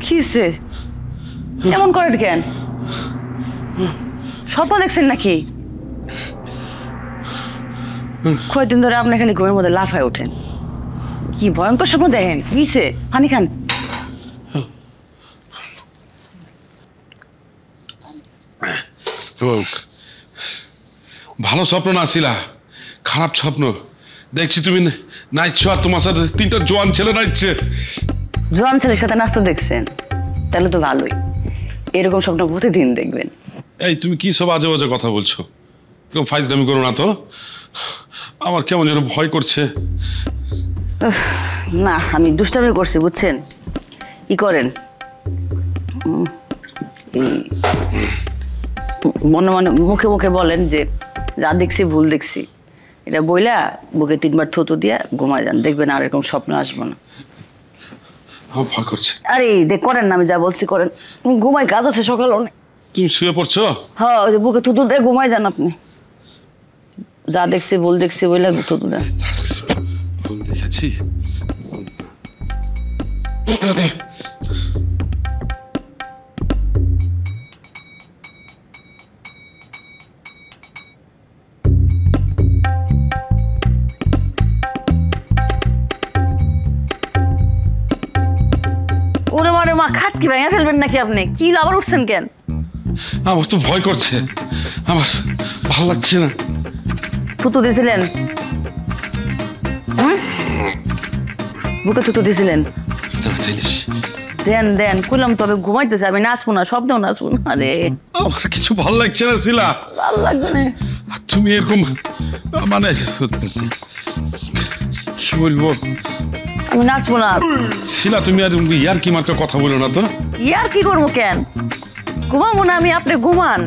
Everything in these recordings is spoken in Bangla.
কিসে এমন করেন কেন? স্বপ্ন দেখছেন নাকি? কয়েকদিন ধরে আপনি খালি ঘুমের মধ্যে লাফায় ওঠেন। কি ভয়ঙ্কর স্বপ্ন দেখেন? কিসে? পানি খান। ভালো স্বপ্ন না ছিলা, খারাপ স্বপ্ন দেখছি। তুমি নাচছো আর তোমার সাথে 3টা জোয়ান ছেলে নাচছে। জোয়ান ছেলের সাথে নাচতে দেখছেন? তাহলে তো ভালোই। এরকম স্বপ্ন প্রতিদিন দেখবেন। এই তুমি কি সব আজে বাজে কথা বলছো? কেউ ফাইজলামি করো না তো। আমার কেমন যেন ভয় করছে। না, আমি দুষ্টামি করছি বুঝছেন। ই করেন, মনে মনে মুখে মুখে বলেন যে যা দেখছি ভুল দেখছি, এটা বইলা বুকে 3বার থুতু দিয়া ঘুমায় যান, দেখবেন আর এরকম স্বপ্ন আসবো না। ভয় করছে। আরে দেখ করেন না, আমি যা বলছি করেন। ঘুমাই, কাজ আছে সকাল অনেক। তুমি শুয়ে পড়ছো? হ্যাঁ, ওই যে বুকে থুতু দিয়ে ঘুমায় যান আপনি। যা দেখছি ভুল দেখছি বইলা থুতু দেন। ভুল দেখেছি? ওরে মারে মা, খাট কি ভেঙে ফেলবেন নাকি আপনি? কি আবার উঠছেন কেন? আমার তো ভয় করছে, আমার ভালো লাগছে না। থুতু দিয়েছিলেন? বুকে থুতু দিয়েছিলেন? দেন দেন কইলাম, তবে ঘুমাইতেছে। আমি নাচবো না, স্বপ্নেও নাচবো না। আরে আমার কিছু ভালো লাগছে না শিলা। ভালো লাগবে না? তুমি এরকম মানে কি বলবো, আমি নাচবো না। শিলা তুমি আর ইয়ার কি মাত্র কথা বলো না তো। ইয়ার কি করবো কেন? ঘুমাবো না আমি, আপনি ঘুমান।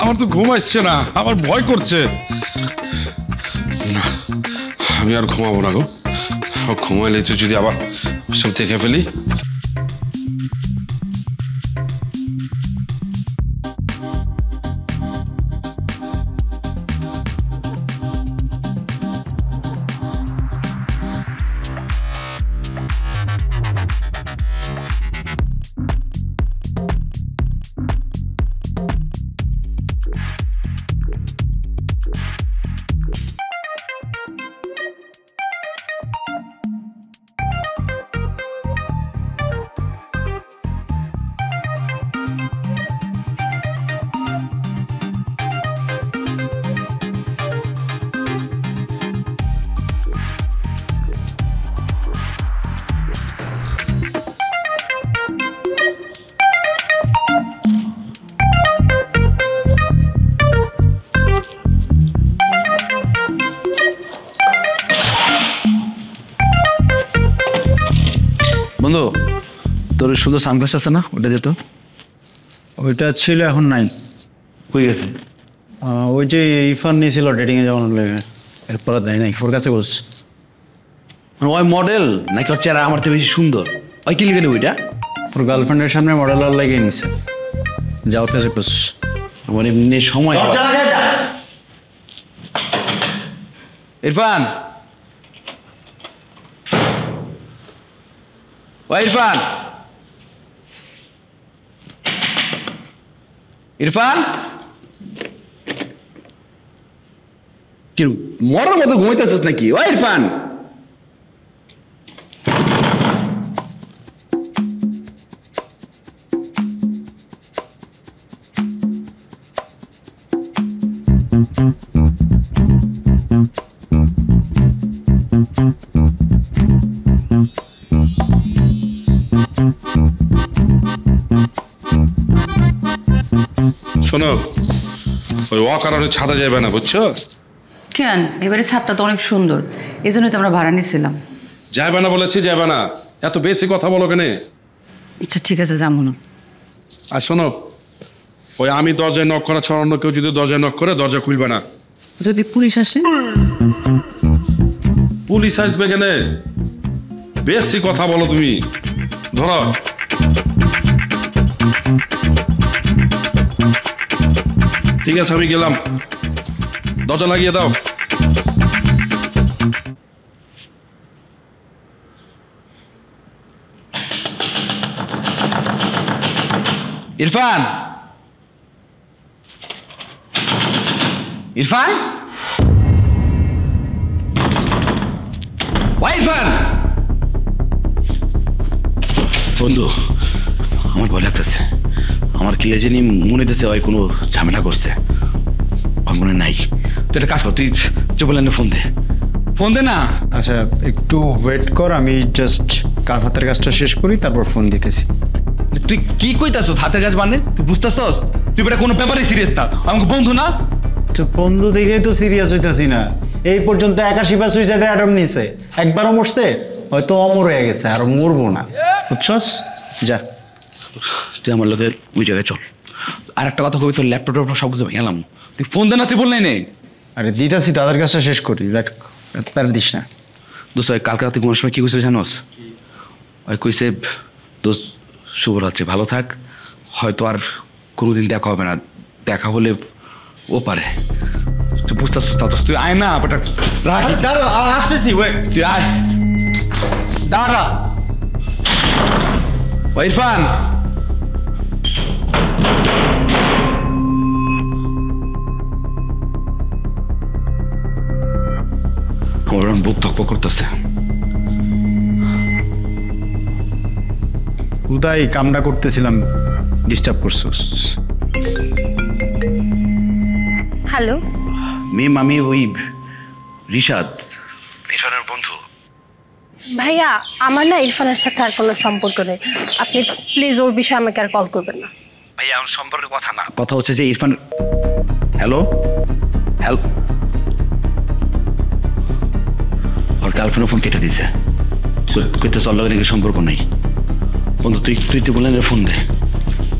আমার তো ঘুম আসছে না, আমার ভয় করছে। না, আমি আর ঘুমাবো না গো। ঘুমাইলে তো যদি আবার সব দেখে ফেলি। বন্ধু, তোর সুন্দর সানগ্লাস আছে না, ওটা যেত। ওইটা ছিল, এখন নাই। কই গেছে? ওই যে ইরফান নিয়েছিল ডেটিংয়ে যাওয়ার লেগে, এরপর দেয় নাই, ওর কাছে বলছে। ওই মডেল নাকি ওর চেহারা আমার চেয়ে বেশি সুন্দর? ওই কি লিখে ওইটা? ওর গার্লফ্রেন্ডের সামনে মডেলার লাগিয়ে নিছে, যাওয়ার কাছে বলছে। আমার এমনি সময়। ইরফান, ও ইরফান, ইরফান কি মরার মতো ঘুমাইতেছিস নাকি? ও ইরফান, শোনো, ওই অকারণে ছাদা যাবে না, বুঝছো? কেন? এবারে ছাদটা তো অনেক সুন্দর, এই জন্যই তো আমরা ভাড়া নিয়েছিলাম। যাবে না বলেছি, যাবে না। এত বেশি কথা বলো কেন? আচ্ছা ঠিক আছে, যাবো না। আর শোনো, ওই আমি দরজায় নক করা ছাড়া অন্য কেউ যদি দরজায় নক করে দরজা খুলবে না। যদি পুলিশ আসে? পুলিশ আসবে কেন? বেশি কথা বলো তুমি। ধরো, ঠিক আছে আমি গেলাম, দরজা লাগিয়ে দাও। ইরফান ইরফান ওই ইরফান বন্ধু আমার ভয় লাগতেছে আমার কি জানি মনে হইতেছে ওই কোনো ঝামেলা করছে আমার মনে নাই তুই একটা কাজ কর তুই বললেন ফোন দে না আচ্ছা একটু ওয়েট কর, আমি জাস্ট হাতের কাজটা শেষ করি তারপর ফোন দিতেছি। তুই কি কইতাছস হাতের কাজ মানে তুই বুঝতেছস তুই বেটা কোনো ব্যাপারে সিরিয়াস থাক আমাকে বন্ধু না তো বন্ধু দেখেই তো সিরিয়াস হইতাছি না। এই পর্যন্ত 81 বার সুইসাইডের অ্যাটেম্প নিছে, একবারও মরছে, হয়তো অমর হয়ে গেছে, আর মরবো না, বুঝছস? যা তুই আমার লোকের ওই জায়গায় চল। আর একটা কথা কবি তোর ল্যাপটপ সব কিছু গেলাম তুই ফোন দে না তুই বললাই নেই। আরে দিতাছি, তাদের কাজটা শেষ করি, তার দিস না। দোস্ত কালকে রাতে কোনো সময় কি কইছে জানোস? ওই কইছে দোস্ত শুভরাত্রি, ভালো থাক, হয়তো আর কোনোদিন দেখা হবে না, দেখা হলে ও পারে। তুই বুঝতেছিস না তুই আয় না বেটা, আসতেছি তুই আয়, দাঁড়া। ইরফান বুক ধকপক করতেছে। উদয় কামটা করতেছিলাম, ডিস্টার্ব করছিস। হ্যালো মিম, আমি ওই রিশাদের বন্ধু। ভাইয়া, আমার না ইরফানের সাথে আর কোনো সম্পর্ক নেই, আপনি প্লিজ ওর বিষয়ে আমাকে আর কল করবেন না। ভাইয়া আমার সম্পর্কে কথা না, কথা হচ্ছে যে ইরফান। হ্যালো হ্যালো, ওর গার্লফ্রেন্ড ফোন কেটে দিছে, কইতে চল লগে নাকি সম্পর্ক নেই। বন্ধু তুই ট্রিপল লাইনে ফোন দে,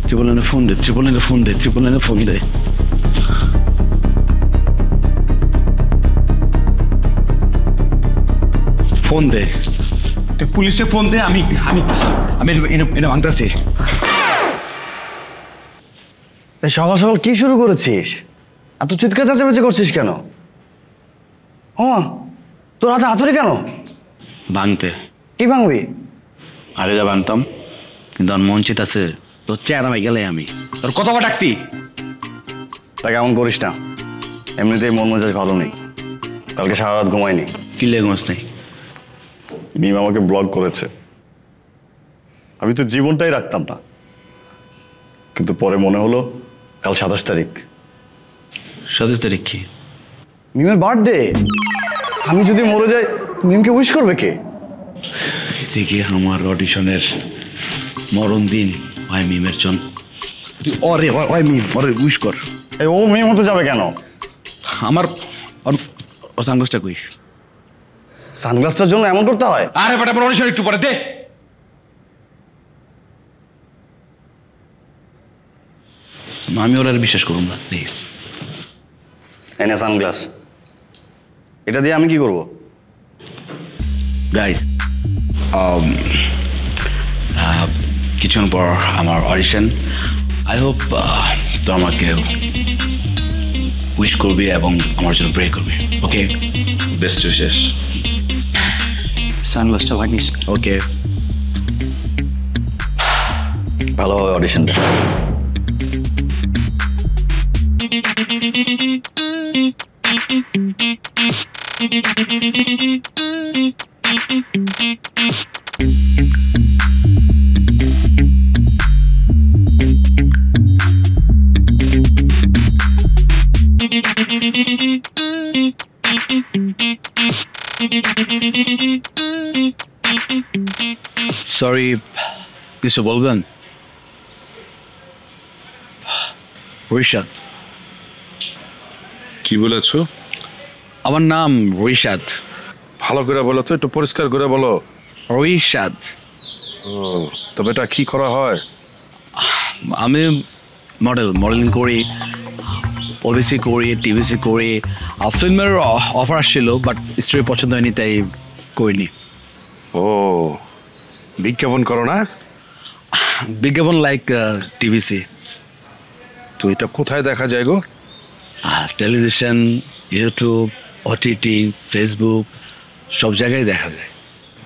ট্রিপল লাইনে ফোন দে, ট্রিপল লাইনে ফোন দে, ট্রিপল লাইনে ফোন দে। ফোন দে, তুই পুলিশে ফোন দে, আমি আমি আমি এটা ভাঙতেছি। সকাল সকাল কি শুরু করেছিস? এত চিৎকার চেঁচামেচি করছিস কেন? তোর হাতে হাতুড়ি কেন? ভাঙতে কি ভাঙবি? আরে যা ভাঙতাম, কিন্তু আমার মন চেতাছে তোর চেহারা ভাই গেলে আমি তোর কত বার ডাকতি। তাকে এমন করিস না, এমনিতেই মন মেজাজ ভালো নেই, কালকে সারা রাত ঘুমাইনি। কি লেগমাস নেই? মিম আমাকে ব্লক করেছে, আমি তো জীবনটাই রাখতাম না, কিন্তু পরে মনে হলো কাল 27 তারিখ, 27 তারিখ কি? মিমের বার্থডে। আমি যদি মরে যাই মিমকে উইশ করবে কে? এদিকে আমার অডিশনের মরণ দিন, ভাই মিমের জন তুই অরে ওই মিম ওরে উইশ কর। ও মিম হতে যাবে কেন? আমার সানগ্লাসটা কই? সানগ্লাসটার জন্য এমন করতে হয়? আরে বেটা অডিশন একটু পরে দে। আমি ওরা বিশ্বাস করুন না। এনে সানগ্লাস, এটা দিয়ে আমি কি করব? গাইস কিছুক্ষণ পর আমার অডিশন, আই হোপ তো আমাকে উইশ করবি এবং আমার জন্য প্রে করবি। ওকে, বেস্ট উইশেস। সানগ্লাসটা ভাঙিস। ওকে, ভালোভাবে অডিশনটা। সরি, কিছু বলবেন? রিশাদ। কি বলেছো? আমার নাম রিশাদ। ভালো করে বলো তো, একটু পরিষ্কার করে বলো। রিশাদ। তবে এটা কি করা হয়? আমি মডেলিং করি, ওবিসি করি, টিভিসি করি। ফিল্মের অফার আসছিল, বাট স্টোরি পছন্দ হয়নি, তাই করিনি। ও, বিজ্ঞাপন করো না? বিজ্ঞাপন লাইক টিভিসি। তো এটা কোথায় দেখা যায় গো? টেলিভিশন, ইউটিউব, ওটিটি, ফেসবুক, সব জায়গায় দেখা যায়।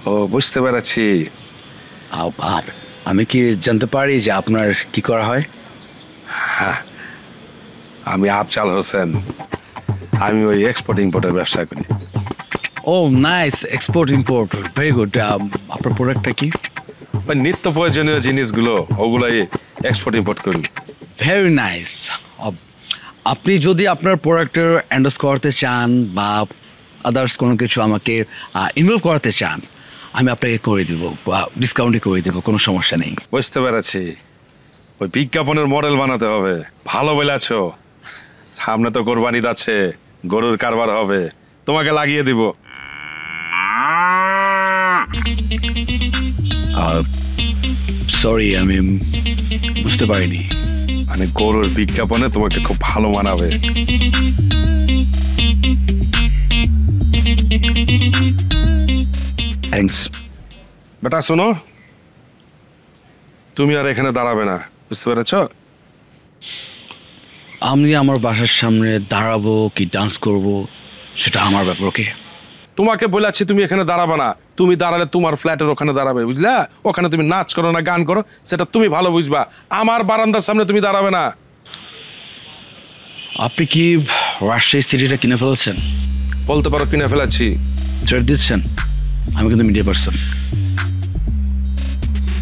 ও, বুঝতে পেরেছি। আমি কি জানতে পারি যে আপনার কি করা হয়? আমি আফজাল হোসেন, আমি ওই এক্সপোর্ট ইম্পোর্টের ব্যবসা করি। Oh nice, export import, very good. আপনার প্রোডাক্টটা কি? ওই নিত্য প্রয়োজনীয় জিনিসগুলো, ওগুলাই এক্সপোর্ট ইম্পোর্ট করি। Very nice. আপনি যদি আপনার প্রোডাক্টের এন্ডোর্স করাতে চান বা আদার্স কোনো কিছু আমাকে ইনভলভ করাতে চান, আমি আপনাকে করে দিব, ডিসকাউন্টে করে দেবো, কোনো সমস্যা নেই। বুঝতে পেরেছি, ওই বিজ্ঞাপনের মডেল বানাতে হবে। ভালো বলেছ, সামনে তো কোরবানি আছে, গরুর কারবার হবে, তোমাকে লাগিয়ে দিব। সরি, আমি বুঝতে পারিনি। মানে গরুর বিজ্ঞাপনে তোমাকে খুব ভালো মানাবে। থ্যাঙ্কস। বেটা শোনো, তুমি আর এখানে দাঁড়াবে না, বুঝতে পেরেছ? আমি আমার বাসার সামনে দাঁড়াবো কি ডান্স করব সেটা আমার ব্যাপার। ওকে, তোমাকে বলেছি তুমি এখানে দাঁড়াবে না। তুমি দাঁড়ালে তোমার ফ্ল্যাটের ওখানে দাঁড়াবে, বুঝলা? ওখানে তুমি নাচ করো না গান করো, সেটা তুমি ভালো বুঝবা। আমার বারান্দার সামনে তুমি দাঁড়াবে না। আপনি কি রাজশাহী সিটিটা কিনে ফেলেছেন? বলতে পারো কিনে ফেলেছি। থ্রেট দিচ্ছেন? আমি কিন্তু মিডিয়া পারসন।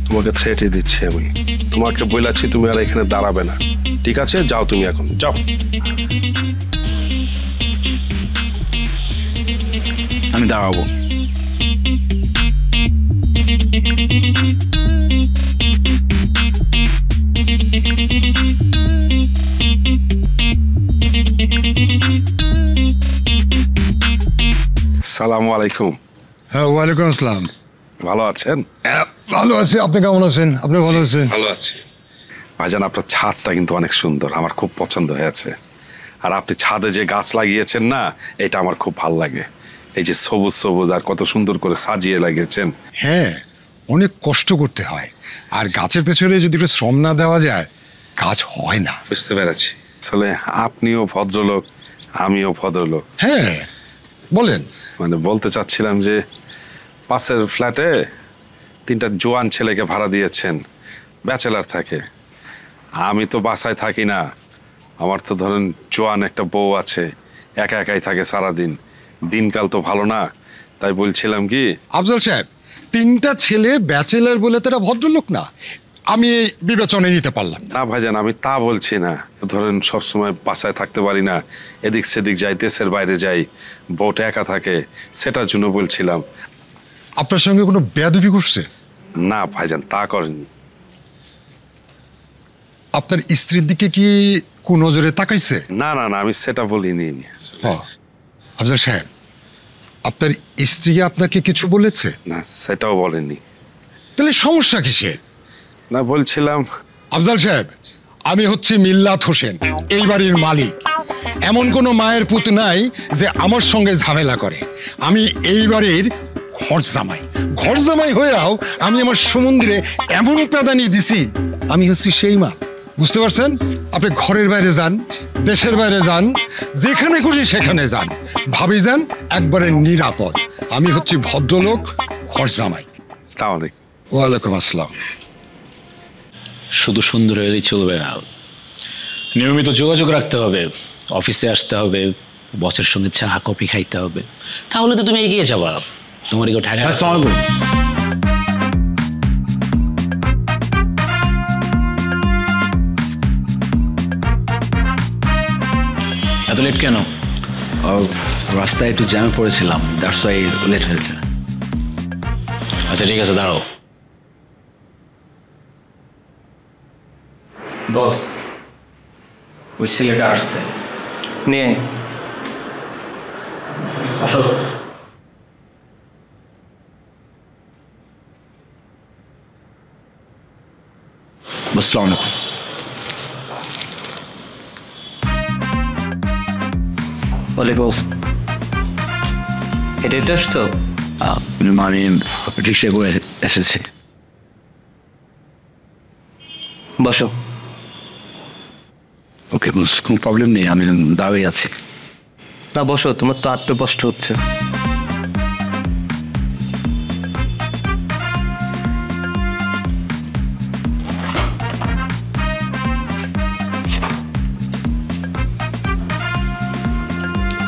তোমাকে থ্রেটই দিচ্ছি আমি। তোমাকে বলেছি তুমি আর এখানে দাঁড়াবে না, ঠিক আছে? যাও, তুমি এখন যাও। আমি দাঁড়াবো। সালামু আলাইকুম। হ্যাঁ, ওয়ালাইকুম আসসালাম। ভালো আছেন? ভালো আছি, আপনি কেমন আছেন? আপনি ভালো আছেন? ভালো আছি ভাইজান। আপনার ছাদটা কিন্তু অনেক সুন্দর, আমার খুব পছন্দ হয়েছে। আর আপনি ছাদে যে গাছ লাগিয়েছেন না, এটা আমার খুব ভালো লাগে। এই যে সবুজ সবুজ আর কত সুন্দর করে সাজিয়ে লাগিয়েছেন। হ্যাঁ, অনেক কষ্ট করতে হয়, আর গাছের পেছনে যদি একটু শ্রম না দেওয়া যায় কাজ হয় না। বুঝতে পেরেছি। আসলে আপনিও ভদ্রলোক, আমিও ভদ্রলোক। হ্যাঁ, বলেন। মানে বলতে চাচ্ছিলাম যে পাশের ফ্ল্যাটে 3টা জোয়ান ছেলেকে ভাড়া দিয়েছেন, ব্যাচেলার থাকে। আমি তো বাসায় থাকি না, আমার তো ধরেন জোয়ান একটা বউ আছে, একা একাই থাকে সারাদিন, দিনকাল তো ভালো না। তাই বলছিলাম কি, আফজল সাহেব, 3টা ছেলে ব্যাচেলার বলে তারা ভদ্রলোক না, আমি বিবেচনায় নিতে পারলাম না। না ভাইজান, আমি তা বলছি না। ধরেন সবসময় বাসায় থাকতে পারি না, এদিক সেদিক যাই, দেশের বাইরে যাই, বউটা একা থাকে, সেটার জন্য বলছিলাম। আপনার সঙ্গে কোনো বেয়াদবি করছে? না ভাইজান, তা করেনি। আপনার স্ত্রীর দিকে কি কোন নজরে তাকাইছে? না না না, আমি সেটা বলিনি। আফজল সাহেব, আপনার স্ত্রী আপনাকে কিছু বলেছে? না, সেটাও বলেনি। তাহলে সমস্যা কিসের? না, বলছিলাম আফজল সাহেব, আমি হচ্ছি মিল্লাত হোসেন, এই বাড়ির মালিক। এমন কোনো মায়ের পুত নাই যে আমার সঙ্গে ঝামেলা করে। আমি এই বাড়ির ঘর জামাই হয়েও আমি আমার সমুদ্রে এমন প্রাধান্য দিছি, আমি হচ্ছি সেই মা। বুঝতে পারছেন? আপনি ঘরের বাইরে যান, দেশের বাইরে যান, যেখানে খুশি সেখানে যান, ভাবি যান একবারে নিরাপদ। আমি হচ্ছি ভদ্রলোক, ঘর জামাই। আসসালামু আলাইকুম। ওয়ালাইকুম আসসালাম। শুধু সুন্দর হলেই চলবে না, নিয়মিত যোগাযোগ রাখতে হবে, অফিসে আসতে হবে, বসের সঙ্গে চা কফি খাইতে হবে, তাহলে তো তুমি এগিয়ে যাবা। তোমার কেউ ঠাকা এত লেট কেন? রাস্তায় একটু জ্যামে পড়েছিলাম, দ্যাটস ওয়াই লেট হয়েছে। আচ্ছা ঠিক আছে, দাঁড়াও। বস, ওই ছেলেটা আসছে, নিয়ে আসো। আসসালামু আলাইকুম। ওয়ালাইকুম আসসালাম। হেঁটে আসছো? আমি রিক্সায় করে এসেছি। বসো। ওকে, কোনো প্রবলেম নেই, আমি দাঁড়িয়ে আছি। না, বসো, তোমার তো আটটা কষ্ট হচ্ছে।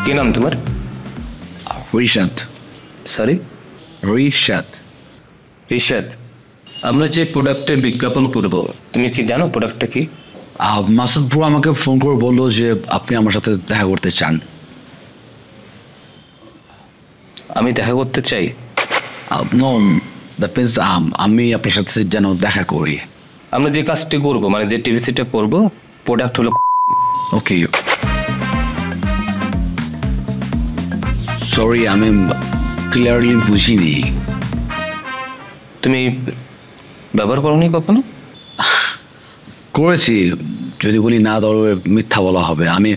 কি নাম তোমার? রিশাদ। সরি? রিশাদ। রিশাদ, আমরা যে প্রোডাক্টের বিজ্ঞাপন করব, তুমি কি জানো প্রোডাক্টটা কি? মাসুদ ব্রো আমাকে ফোন করে বললো যে আপনি আমার সাথে দেখা করতে চান। আমি দেখা করতে চাই? নো, দ্যাট মিনস আমি আপনার সাথে যেন দেখা করি। আমরা যে কাজটি করব, মানে যে টিভিসিটা করব, প্রোডাক্ট হলো ওকে। সরি, আমি ক্লিয়ারলি বুঝিনি। তুমি ব্যবহার করোনি কখনো? করেছি, যদি বলি না ধরো মিথ্যা বলা হবে। আমি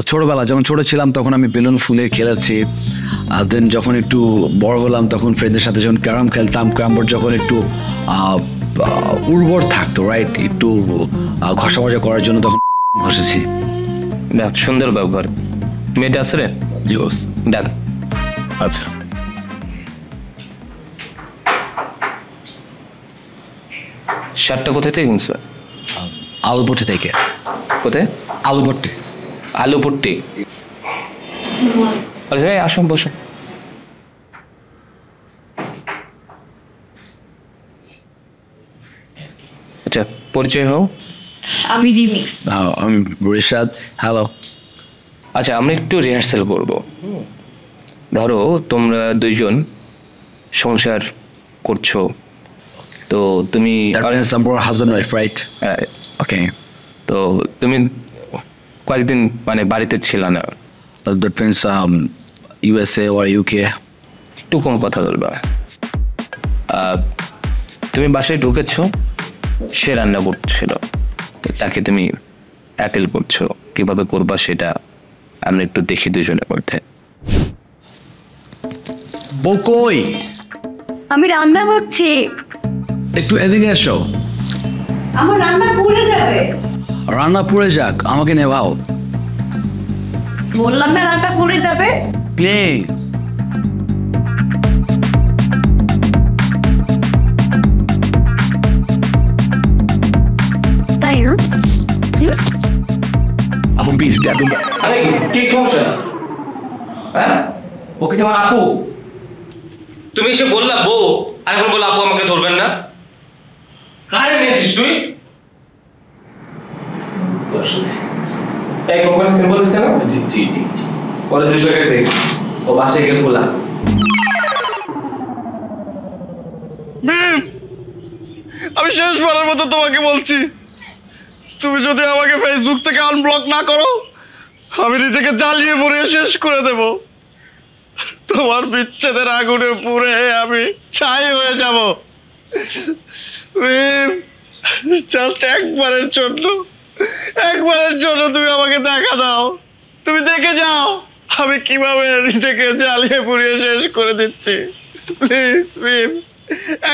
ছোটবেলা যখন ছোট ছিলাম তখন আমি বেলুন ফুলে খেলেছি। দেন যখন একটু বড় হলাম তখন ফ্রেন্ডদের সাথে যখন ক্যারাম খেলতাম, ক্যারাম বোর্ড যখন একটু উর্বর থাকতো, রাইট, একটু ঘষা মজা করার জন্য তখন ঘষেছি। সুন্দর ব্যবহার। মেয়েটা আছে রে? জি বস। ডাক। আচ্ছা, শার্টটা কোথায় থেকে কিনছো? আলুপট্টি থেকে। কোথায়? আলুপট্টি। আলুপট্টি। আচ্ছা ভাই, আসুন বসুন। আচ্ছা, পরিচয় হও। আমি রিমি। আমি রিশাদ। হ্যালো। আচ্ছা, আমরা একটু রিহার্সাল করব। ধরো তোমরা দুইজন সংসার করছো, তো তুমি হাজব্যান্ড ওয়াইফ, রাইট? ওকে। তো তুমি কয়েকদিন মানে বাড়িতে ছিল না। That means USA or UK. একটু কম কথা বলবা। তুমি বাসায় ঢুকেছো, সে রান্না করছিল, তাকে তুমি অ্যাপেল করছো, কিভাবে করবা সেটা আমরা একটু দেখি দুজনের মধ্যে। বকই, আমি রান্না করছি। একটু এদিকে এসো। আমার রান্না পুড়ে যাবে। রান্না পুড়ে যাক, আমাকে নেভাও। বললাম না রান্না পুড়ে যাবে। প্লিজ। তাই না? আপু প্লিজ। আরে কি সমস্যা? হ্যাঁ, ওকে তোমার আপু। তুমি এসে বললা বউ, আর এখন বললা আপু আমাকে ধরবেন না। কারে নিয়েছিস তুই? এই কোম্পানি সিম্বল দিচ্ছে না? জি জি জি জি। ওরা দুই প্যাকেট দিয়েছে, ও বাসায় গিয়ে খোলা। আমি শেষবারের মতো তোমাকে বলছি, তুমি যদি আমাকে ফেসবুক থেকে আনব্লক না করো, আমি নিজেকে জ্বালিয়ে পুড়িয়ে শেষ করে দেব। তোমার বিচ্ছেদের আগুনে পুড়ে আমি ছাই হয়ে যাব। জাস্ট একবারের জন্য তুমি আমাকে দেখা দাও। তুমি দেখে যাও আমি কিভাবে নিজেকে জ্বালিয়ে পুড়িয়ে শেষ করে দিচ্ছি। প্লিজ মিম,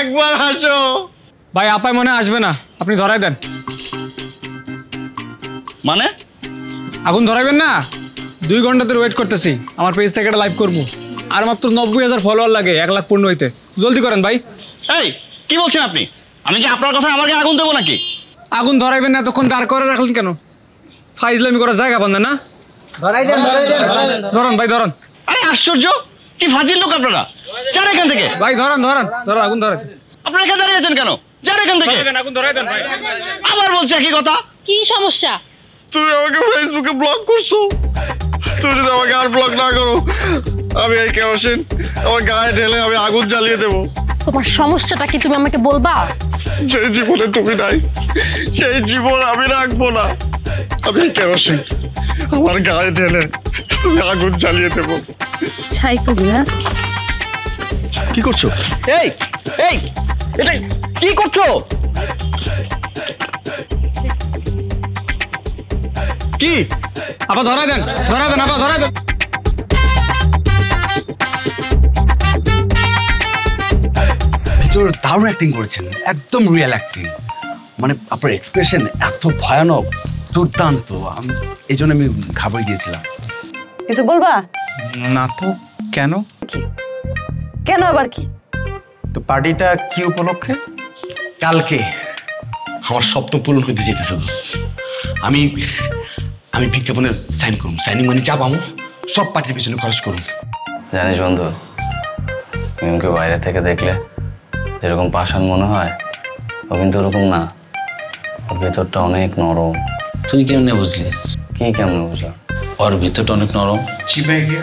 একবার হাসো। ভাই আপায় মনে আসবে না, আপনি ধরাই দেন। মানে আগুন ধরাইবেন না? 2 ঘন্টা ধরে ওয়েট করতেছি, আমার পেজ থেকে একটা লাইভ করবো। আর মাত্র 90,000 ফলোয়ার লাগে 1 লাখ পূর্ণ হইতে। জলদি করেন ভাই। এই কি বলছেন আপনি? আমি কি আপনার কথা আমাকে আগুন দেবো নাকি? আগুন ধরাইবেন না, তখন দাঁড় করে রাখলেন কেন? ফাইজলামি করার জায়গা পান না? ধরাই দেন। ধরুন ভাই, ধরুন। আরে আশ্চর্য, কি ফাজিল লোক আপনারা! যান এখান থেকে। ভাই ধরেন, আগুন ধরেন। আপনারা এখানে দাঁড়িয়ে আছেন কেন? যান এখান থেকে। আগুন ধরাই দেন ভাই। আবার বলছে একই কথা। কি সমস্যা? তুমি আমাকে ফেসবুকে ব্লক করছো। তুমি যদি আমাকে আর ব্লক না করো, আমি এই কেরোসিন আমার গায়ে ঢেলে আমি আগুন জ্বালিয়ে দেবো। তোমার সমস্যাটা কি তুমি আমাকে বলবা? যে জীবনে তুমি নাই, সেই জীবন আমি রাখবো না। আমি এই কেরোসিন আমার গায়ে ঢেলে আমি আগুন জ্বালিয়ে দেবো। ছাই করবি না? কি করছো? এই এই এটা কি করছো? কি আবার ধরাই দেন, আবার ধরাই দেন। ভিতর দারুণ অ্যাক্টিং করেছেন, একদম রিয়েল অ্যাক্টিং। মানে আপনার এক্সপ্রেশন এত ভয়ানক, দুর্দান্ত। আমি এই জন্য আমি ঘাবড়ে গিয়েছিলাম। কিছু বলবা? না তো। কেন? কেন আবার কি? তো পার্টিটা কি উপলক্ষে? কালকে আমার স্বপ্ন পূরণ করতে যেতেছে দোস্ত। আমি বিজ্ঞাপনে সাইন করব। সাইনিং মানে চাপ আমো, সব পার্টির পিছনে খরচ করুন। জানিস বন্ধু, মিমকে বাইরে থেকে দেখলে যেরকম পাষাণ মনে হয়, ও কিন্তু ওরকম না। ওর ভেতরটা অনেক নরম। তুই কেমনে বুঝলি? কি কেমনে বুঝলাম? ওর ভিতরটা অনেক নরম। চিপাই গিয়ে